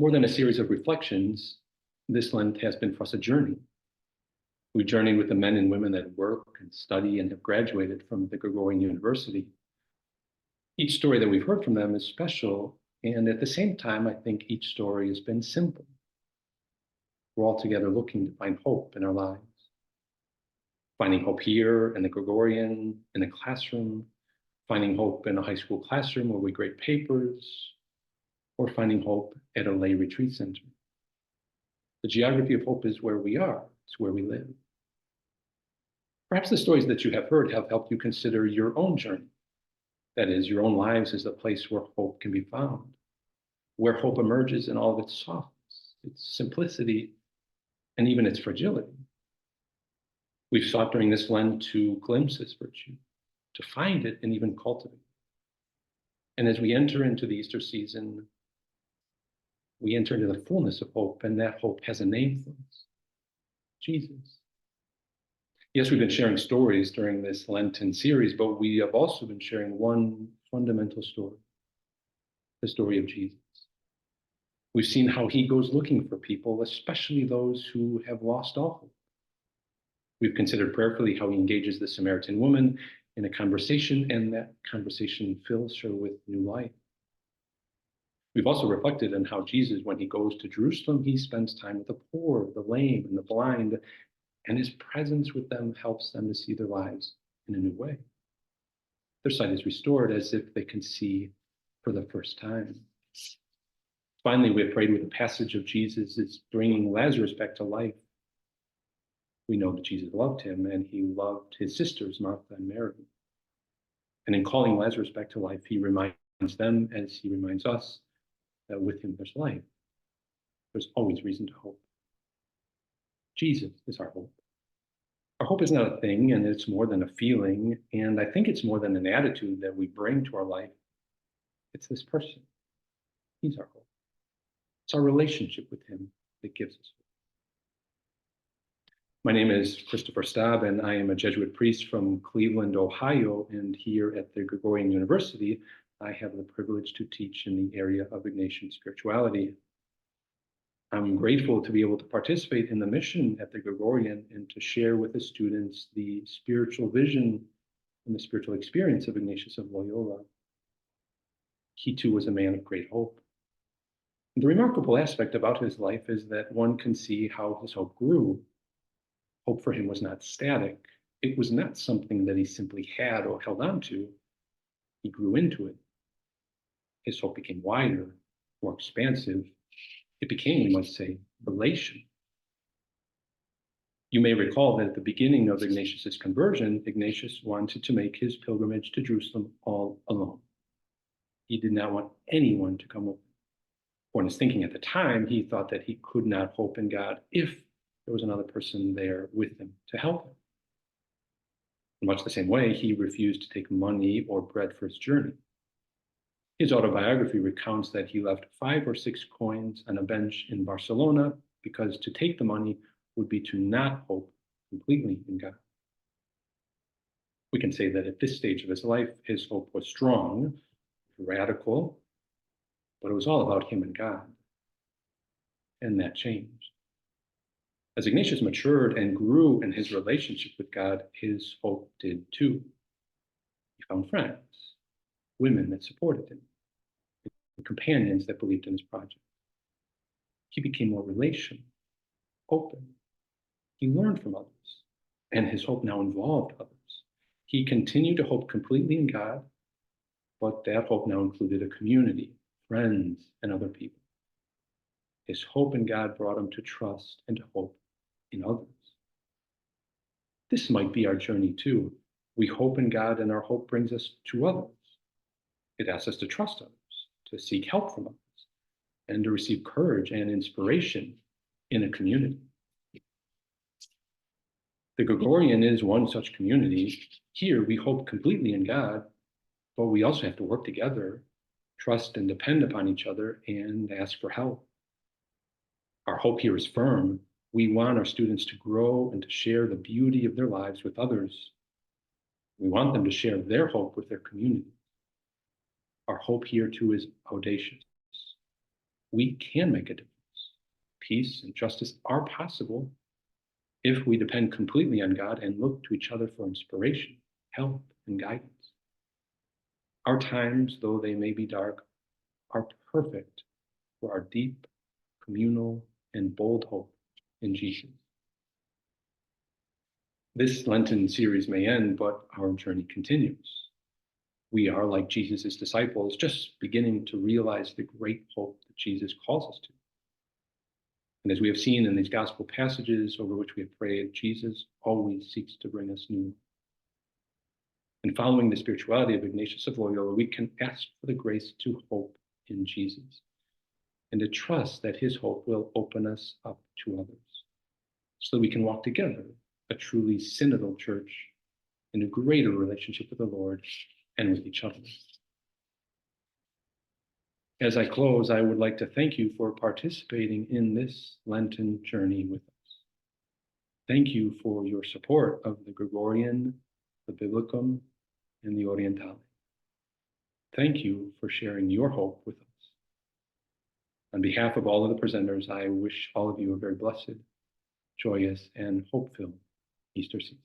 More than a series of reflections, this Lent has been for us a journey. We journeyed with the men and women that work and study and have graduated from the Gregorian University. Each story that we've heard from them is special, and at the same time, I think each story has been simple. We're all together looking to find hope in our lives. Finding hope here in the Gregorian, in the classroom, finding hope in a high school classroom where we grade papers, or finding hope at a lay retreat center. The geography of hope is where we are, it's where we live. Perhaps the stories that you have heard have helped you consider your own journey. That is, your own lives as the place where hope can be found, where hope emerges in all of its softness, its simplicity, and even its fragility. We've sought during this Lent to glimpse this virtue, to find it and even cultivate it. And as we enter into the Easter season, we enter into the fullness of hope, and that hope has a name for us, Jesus. Yes, we've been sharing stories during this Lenten series, but we have also been sharing one fundamental story, the story of Jesus. We've seen how he goes looking for people, especially those who have lost all hope. We've considered prayerfully how he engages the Samaritan woman in a conversation, and that conversation fills her with new life. We've also reflected on how Jesus, when he goes to Jerusalem, he spends time with the poor, the lame, and the blind, and his presence with them helps them to see their lives in a new way. Their sight is restored as if they can see for the first time. Finally, we have prayed with the passage of Jesus is bringing Lazarus back to life. We know that Jesus loved him, and he loved his sisters, Martha and Mary. And in calling Lazarus back to life, he reminds them, as he reminds us, that with him there's life. There's always reason to hope. Jesus is our hope. Our hope is not a thing, and it's more than a feeling, and I think it's more than an attitude that we bring to our life. It's this person. He's our hope. It's our relationship with him that gives us hope. My name is Christopher Staab, and I am a Jesuit priest from Cleveland, Ohio, and here at the Gregorian University, I have the privilege to teach in the area of Ignatian spirituality. I'm grateful to be able to participate in the mission at the Gregorian and to share with the students the spiritual vision and the spiritual experience of Ignatius of Loyola. He too was a man of great hope. And the remarkable aspect about his life is that one can see how his hope grew. Hope for him was not static. It was not something that he simply had or held on to. He grew into it. His hope became wider, more expansive. It became, we must say, relational. You may recall that at the beginning of Ignatius's conversion, Ignatius wanted to make his pilgrimage to Jerusalem all alone. He did not want anyone to come with him. For in his thinking at the time, he thought that he could not hope in God if there was another person there with him to help him. In much the same way, he refused to take money or bread for his journey. His autobiography recounts that he left 5 or 6 coins on a bench in Barcelona because to take the money would be to not hope completely in God. We can say that at this stage of his life, his hope was strong, radical, but it was all about him and God. And that changed. As Ignatius matured and grew in his relationship with God, his hope did too. He found friends, women that supported him, and companions that believed in his project. He became more relational, open. He learned from others, and his hope now involved others. He continued to hope completely in God, but that hope now included a community, friends, and other people. His hope in God brought him to trust and to hope in others. This might be our journey too. We hope in God, and our hope brings us to others. It asks us to trust others, to seek help from others, and to receive courage and inspiration in a community. The Gregorian is one such community. Here we hope completely in God, but we also have to work together, trust and depend upon each other, and ask for help. Our hope here is firm. We want our students to grow and to share the beauty of their lives with others. We want them to share their hope with their community. Our hope here too is audacious. we can make a difference. Peace and justice are possible if we depend completely on God and look to each other for inspiration, help, and guidance. Our times, though they may be dark, are perfect for our deep, communal, and bold hope in Jesus. This Lenten series may end, but our journey continues. We are, like Jesus' disciples, just beginning to realize the great hope that Jesus calls us to. And as we have seen in these gospel passages over which we have prayed, Jesus always seeks to bring us new. And following the spirituality of Ignatius of Loyola, we can ask for the grace to hope in Jesus and to trust that his hope will open us up to others so that we can walk together, a truly synodal church, in a greater relationship with the Lord and with each other. As I close, I would like to thank you for participating in this Lenten journey with us. Thank you for your support of the Gregorian, the Biblicum, and the Orientale. Thank you for sharing your hope with us. On behalf of all of the presenters, I wish all of you a very blessed, joyous, and hope-filled Easter season.